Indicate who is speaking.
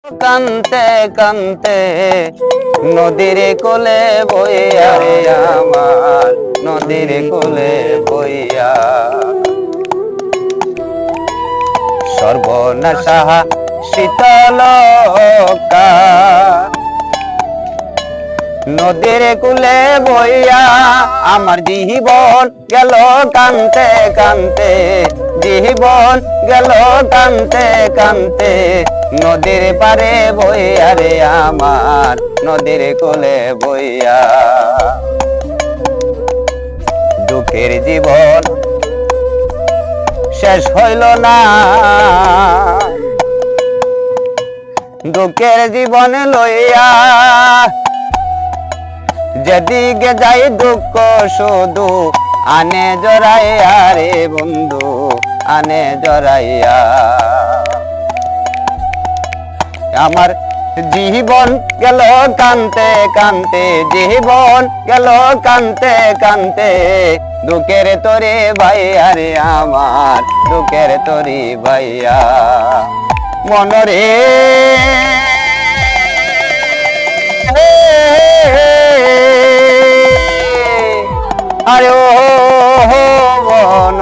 Speaker 1: কান্তে কান্তে নদীর কোলে বইয়া রে আমার নদীর কোলে বইয়া সর্বনাশা শীতল নদীর কুলে বইয়া আমার জীবন গেল কান্তে কান্তে জীবন গেল কান্তে কান্তে নদীর পারে বইয়া রে আমার নদীর কুলে বইয়া দুঃখের জীবন শেষ হইল না দুঃখের জীবন লইয়া যেদিকে যাই দুঃখ শুধু আনে জড়াইয়া রে বন্ধু আনে জড়াইয়া আমার জীবন গেল কান্তে কান্তে জীবন গেল কান্তে কান্তে দুঃখের তোরে ভাইয়া রে আমার দুঃখের তোরি ভাইয়া মনরে আরে ও বন